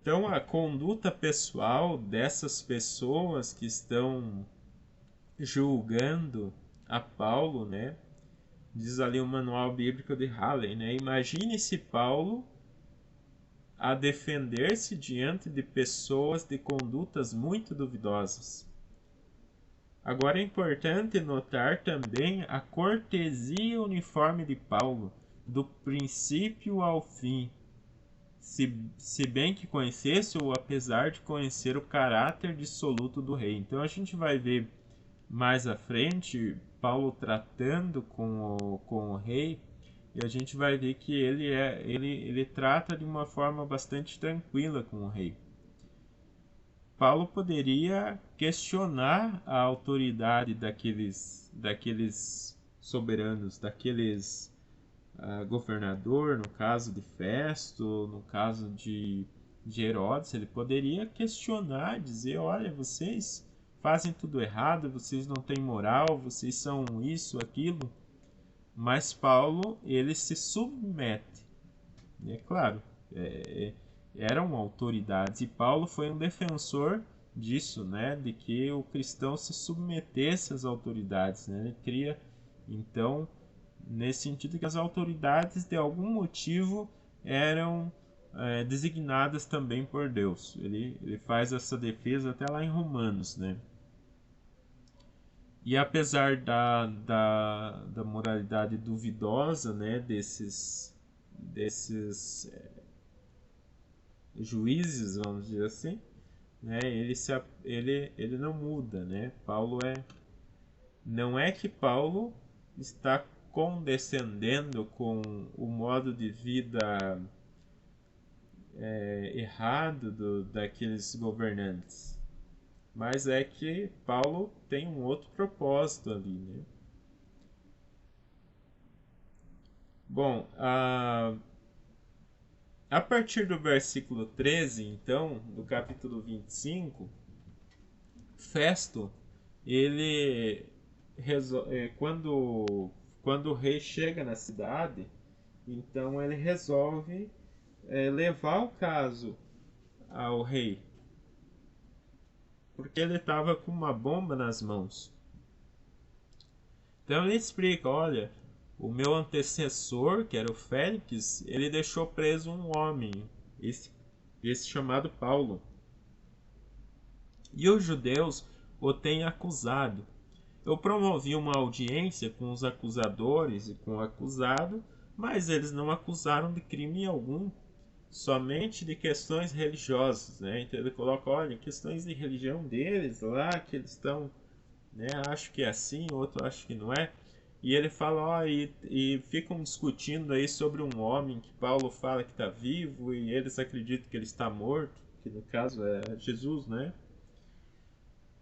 Então a conduta pessoal dessas pessoas que estão julgando a Paulo, né? Diz ali o manual bíblico de Halley, né? Imagine se Paulo a defender-se diante de pessoas de condutas muito duvidosas. Agora é importante notar também a cortesia uniforme de Paulo, do princípio ao fim, se bem que conhecesse ou apesar de conhecer o caráter dissoluto do rei. Então a gente vai ver mais à frente Paulo tratando com o rei, e a gente vai ver que ele trata de uma forma bastante tranquila com o rei. Paulo poderia questionar a autoridade daqueles soberanos, daqueles governador, no caso de Festo, no caso de Herodes. Ele poderia questionar, dizer: olha, vocês fazem tudo errado, vocês não têm moral, vocês são isso, aquilo. Mas Paulo, ele se submete. É claro, eram autoridades, e Paulo foi um defensor disso, né, de que o cristão se submetesse às autoridades, né? Ele cria, então, nesse sentido, que as autoridades de algum motivo eram designadas também por Deus. Ele faz essa defesa até lá em Romanos, né? E apesar da moralidade duvidosa, né, desses juízes, vamos dizer assim, né, ele não muda, né? Não é que Paulo está condescendendo com o modo de vida errado daqueles governantes, mas é que Paulo tem um outro propósito ali, né? Bom, a partir do versículo 13, então, do capítulo 25, Festo, ele quando o rei chega na cidade, então ele resolve levar o caso ao rei, porque ele estava com uma bomba nas mãos. Então ele explica: olha, o meu antecessor, que era o Félix, ele deixou preso um homem, esse chamado Paulo. E os judeus o têm acusado. Eu promovi uma audiência com os acusadores e com o acusado, mas eles não acusaram de crime algum, somente de questões religiosas, né? Então ele coloca: olha, questões de religião deles lá, que eles estão, né, acho que é assim, outro acho que não é. E ele fala: ó, e ficam discutindo aí sobre um homem que Paulo fala que está vivo, e eles acreditam que ele está morto, que no caso é Jesus, né?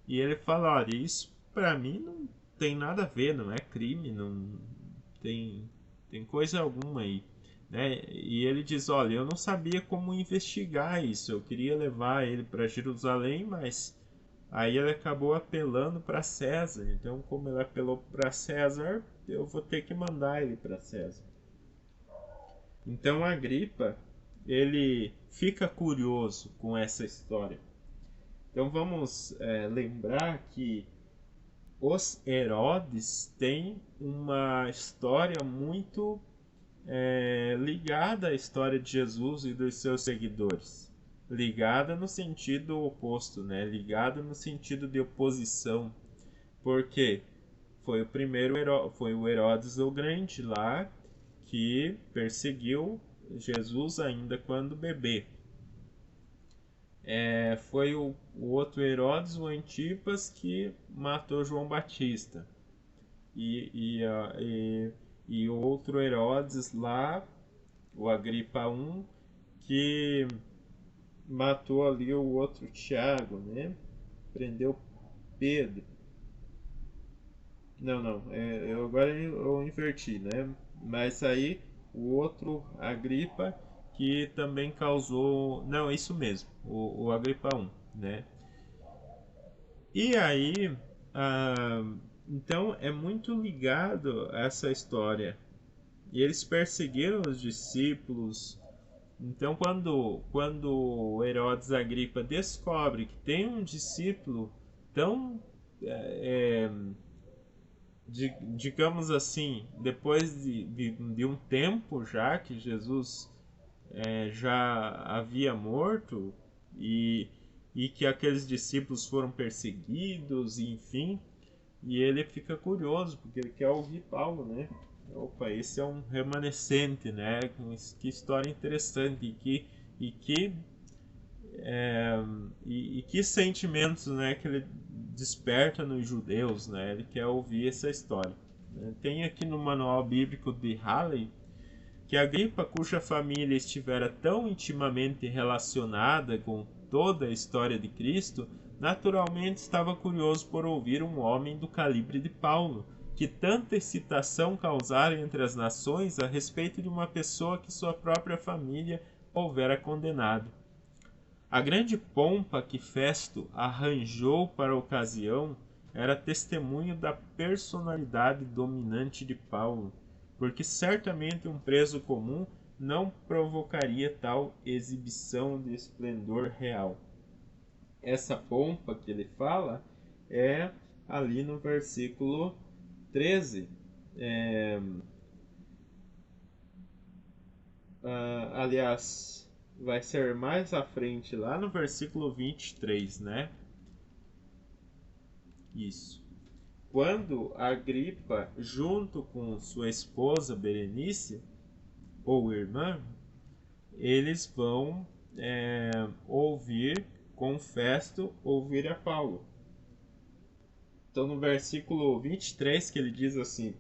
E ele fala: olha, isso para mim não tem nada a ver, não é crime, não tem coisa alguma aí, né? E ele diz: olha, eu não sabia como investigar isso, eu queria levar ele para Jerusalém, mas aí ele acabou apelando para César. Então, como ele apelou para César, eu vou ter que mandar ele para César. Então, Agripa, ele fica curioso com essa história. Então, vamos lembrar que os Herodes têm uma história muito ligada à história de Jesus e dos seus seguidores. Ligada no sentido oposto, né? Ligada no sentido de oposição. Porque foi o Herodes o Grande lá que perseguiu Jesus ainda quando bebê. Foi o outro Herodes, o Antipas, que matou João Batista. E o outro Herodes lá, o Agripa I, que matou ali o outro Tiago, né? Prendeu Pedro. Não, agora eu inverti, né? Mas aí o outro Agripa, que também causou... Não, isso mesmo, o Agripa I, né? E aí, então é muito ligado a essa história. E eles perseguiram os discípulos. Então, quando Herodes Agripa descobre que tem um discípulo tão, digamos assim, depois de um tempo já que Jesus já havia morto, e que aqueles discípulos foram perseguidos, enfim, e ele fica curioso, porque ele quer ouvir Paulo, né? Opa, esse é um remanescente, né? Que história interessante, e que que sentimentos, né, que ele desperta nos judeus, né? Ele quer ouvir essa história. Tem aqui no Manual Bíblico de Halley que Agripa, cuja família estivera tão intimamente relacionada com toda a história de Cristo, naturalmente estava curioso por ouvir um homem do calibre de Paulo, que tanta excitação causara entre as nações a respeito de uma pessoa que sua própria família houvera condenado. A grande pompa que Festo arranjou para a ocasião era testemunho da personalidade dominante de Paulo, porque certamente um preso comum não provocaria tal exibição de esplendor real. Essa pompa que ele fala é ali no versículo 13. Aliás, vai ser mais à frente, lá no versículo 23, né? Isso. Quando Agripa, junto com sua esposa Berenice, ou irmã, eles vão ouvir com Festo, ouvir a Paulo. Então, no versículo 23, que ele diz assim: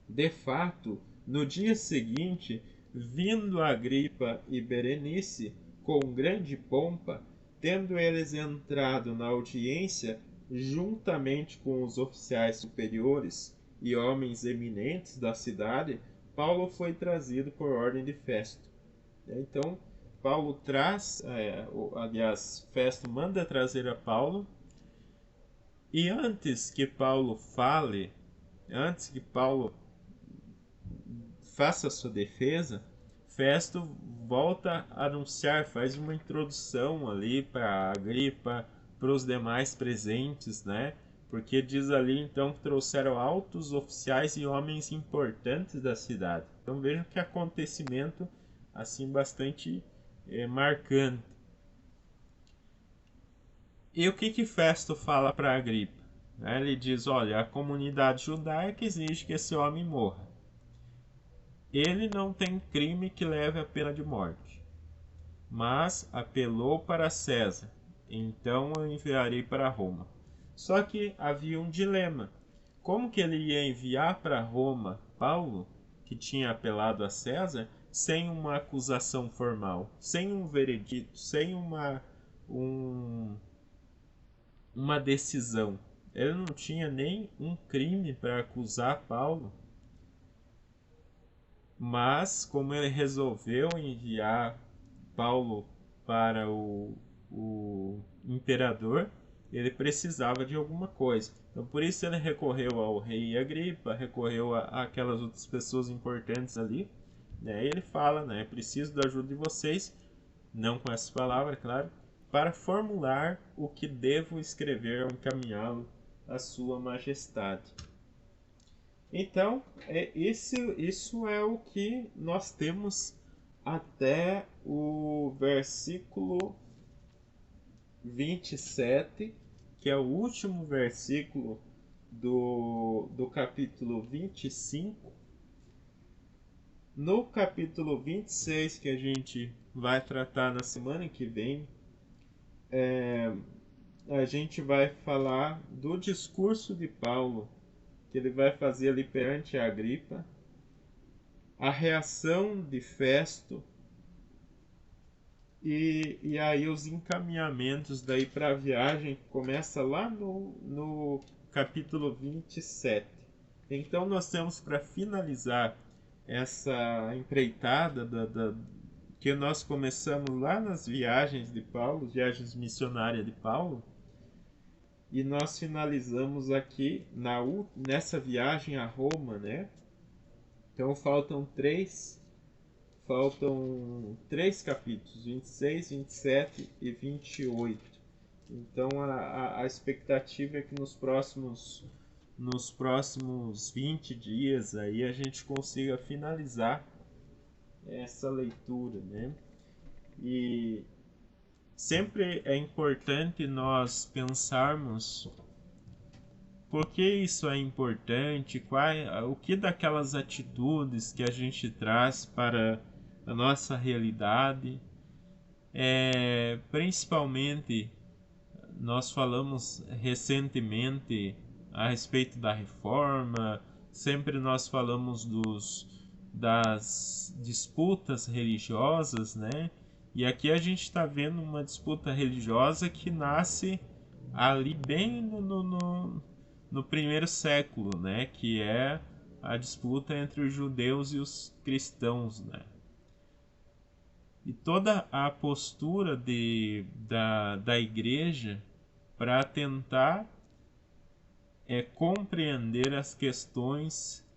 de fato, no dia seguinte, vindo Agripa e Berenice com grande pompa, tendo eles entrado na audiência juntamente com os oficiais superiores e homens eminentes da cidade, Paulo foi trazido por ordem de Festo. Então, Paulo traz, aliás, Festo manda trazer a Paulo, e antes que Paulo fale, antes que Paulo faça a sua defesa, Festo volta a anunciar, faz uma introdução ali para Agripa, para os demais presentes, né? Porque diz ali então que trouxeram altos oficiais e homens importantes da cidade. Então vejam que acontecimento assim bastante marcante. E o que Festo fala para Agripa? Ele diz: olha, a comunidade judaica exige que esse homem morra. Ele não tem crime que leve à pena de morte, mas apelou para César, então eu enviarei para Roma. Só que havia um dilema. Como que ele ia enviar para Roma Paulo, que tinha apelado a César, sem uma acusação formal, sem um veredito, sem uma decisão? Ele não tinha nem um crime para acusar Paulo. Mas, como ele resolveu enviar Paulo para o imperador, ele precisava de alguma coisa. Então, por isso ele recorreu ao rei Agripa, recorreu a aquelas outras pessoas importantes ali. Né? E ele fala, né, preciso da ajuda de vocês, não com essas palavras, claro, para formular o que devo escrever ou encaminhá-lo à sua majestade. Então, isso é o que nós temos até o versículo 27, que é o último versículo do capítulo 25. No capítulo 26, que a gente vai tratar na semana que vem, a gente vai falar do discurso de Paulo, que ele vai fazer ali perante a Agripa, a reação de Festo e aí os encaminhamentos daí para a viagem, que começa lá no capítulo 27. Então nós temos, para finalizar essa empreitada que nós começamos lá nas viagens de Paulo, viagens missionárias de Paulo, e nós finalizamos aqui nessa viagem a Roma, né? Então faltam três capítulos, 26, 27 e 28. Então a expectativa é que nos próximos 20 dias aí a gente consiga finalizar essa leitura, né? E sempre é importante nós pensarmos por que isso é importante, o que daquelas atitudes que a gente traz para a nossa realidade. Principalmente, nós falamos recentemente a respeito da reforma, sempre nós falamos das disputas religiosas, né? E aqui a gente está vendo uma disputa religiosa que nasce ali bem no primeiro século, né? Que é a disputa entre os judeus e os cristãos, né? E toda a postura da igreja para tentar compreender as questões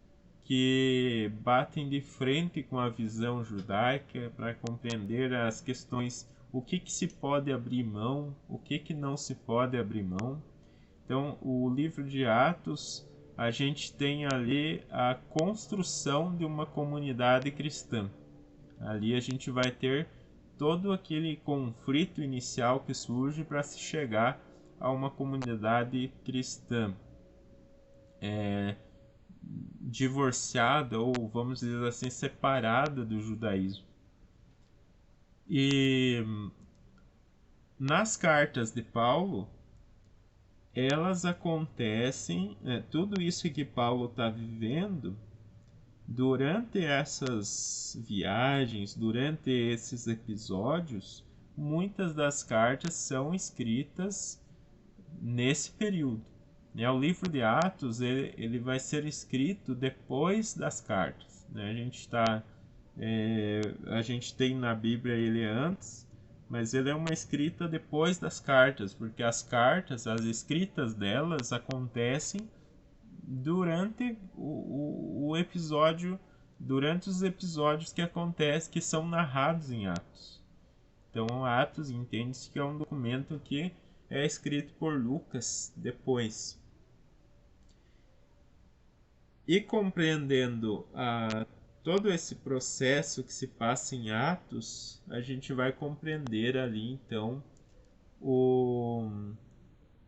que batem de frente com a visão judaica, para compreender as questões, o que se pode abrir mão, o que não se pode abrir mão. Então, o livro de Atos, a gente tem ali a construção de uma comunidade cristã. Ali a gente vai ter todo aquele conflito inicial que surge para se chegar a uma comunidade cristã divorciada, ou vamos dizer assim, separada do judaísmo. E nas cartas de Paulo, elas acontecem, tudo isso que Paulo está vivendo durante essas viagens, durante esses episódios. Muitas das cartas são escritas nesse período. O livro de Atos ele vai ser escrito depois das cartas. A gente tem na Bíblia ele antes, mas ele é uma escrita depois das cartas, porque as cartas, as escritas delas acontecem durante o episódio, durante os episódios que são narrados em Atos. Então, Atos entende-se que é um documento que é escrito por Lucas depois. E compreendendo todo esse processo que se passa em Atos, a gente vai compreender ali, então,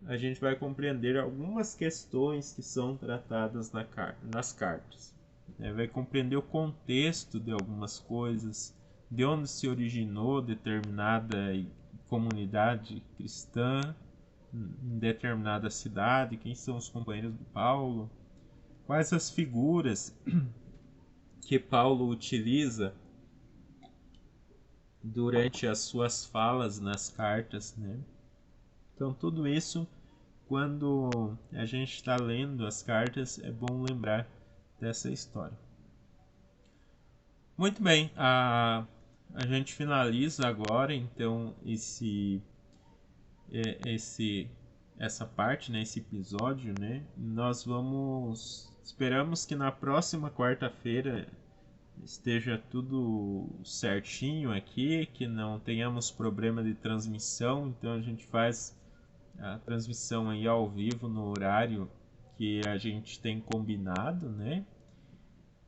a gente vai compreender algumas questões que são tratadas nas cartas. Vai compreender o contexto de algumas coisas, de onde se originou determinada comunidade cristã, em determinada cidade, quem são os companheiros de Paulo, quais as figuras que Paulo utiliza durante as suas falas nas cartas, né? Então, tudo isso, quando a gente está lendo as cartas, é bom lembrar dessa história. Muito bem, a gente finaliza agora, então, essa parte, né, esse episódio, né? Esperamos que na próxima quarta-feira esteja tudo certinho aqui, que não tenhamos problema de transmissão. Então a gente faz a transmissão aí ao vivo no horário que a gente tem combinado, né?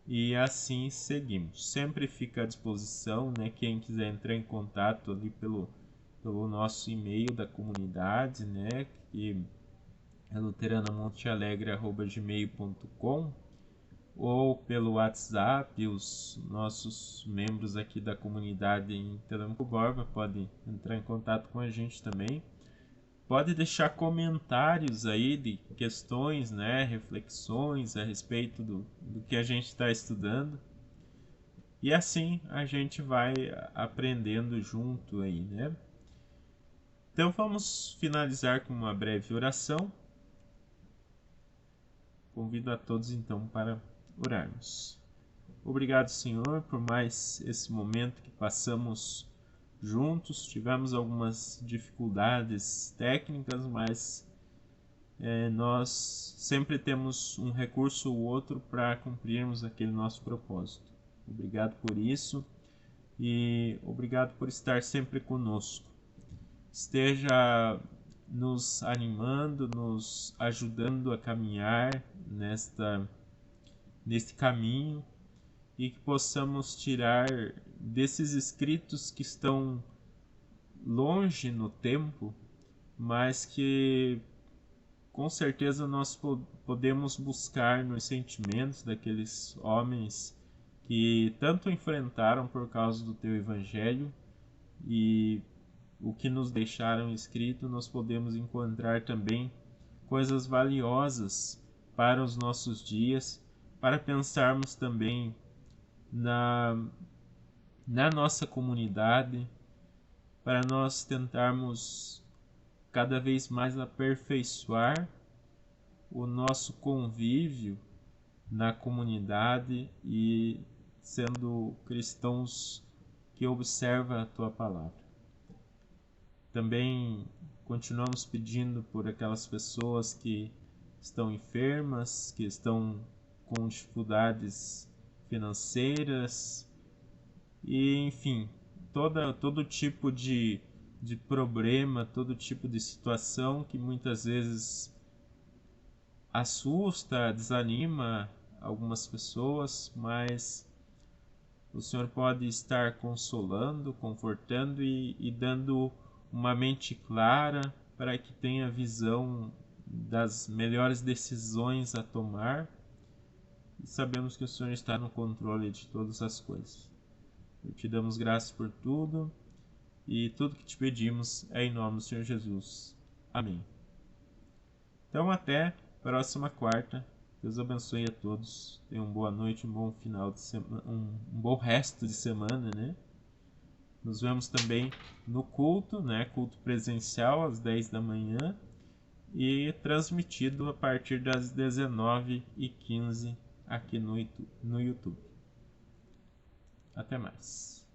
E assim seguimos. Sempre fica à disposição, né? Quem quiser entrar em contato ali pelo nosso e-mail da comunidade, né? Que é luteranamontealegre@gmail.com, ou pelo WhatsApp. Os nossos membros aqui da comunidade em Telemaco Borba podem entrar em contato com a gente também. Pode deixar comentários aí de questões, né, reflexões a respeito do que a gente está estudando. E assim a gente vai aprendendo junto aí, né? Então vamos finalizar com uma breve oração. Convido a todos então para orarmos. Obrigado, Senhor, por mais esse momento que passamos juntos. Tivemos algumas dificuldades técnicas, mas nós sempre temos um recurso ou outro para cumprirmos aquele nosso propósito. Obrigado por isso e obrigado por estar sempre conosco. Esteja nos animando, nos ajudando a caminhar neste caminho, e que possamos tirar desses escritos que estão longe no tempo, mas que com certeza nós podemos buscar nos sentimentos daqueles homens que tanto enfrentaram por causa do teu evangelho, e o que nos deixaram escrito nós podemos encontrar também coisas valiosas para os nossos dias, para pensarmos também na nossa comunidade, para nós tentarmos cada vez mais aperfeiçoar o nosso convívio na comunidade e sendo cristãos que observam a tua palavra. Também continuamos pedindo por aquelas pessoas que estão enfermas, que estão com dificuldades financeiras e, enfim, todo tipo de problema, todo tipo de situação que muitas vezes assusta, desanima algumas pessoas, mas o Senhor pode estar consolando, confortando e dando uma mente clara para que tenha visão das melhores decisões a tomar. E sabemos que o Senhor está no controle de todas as coisas. Eu te damos graças por tudo e tudo que te pedimos é em nome do Senhor Jesus. Amém. Então até a próxima quarta. Deus abençoe a todos. Tenham uma boa noite, um bom final de semana, um bom resto de semana, né? Nos vemos também no culto, né? Culto presencial às 10 da manhã e transmitido a partir das 19h15 aqui no YouTube. Até mais.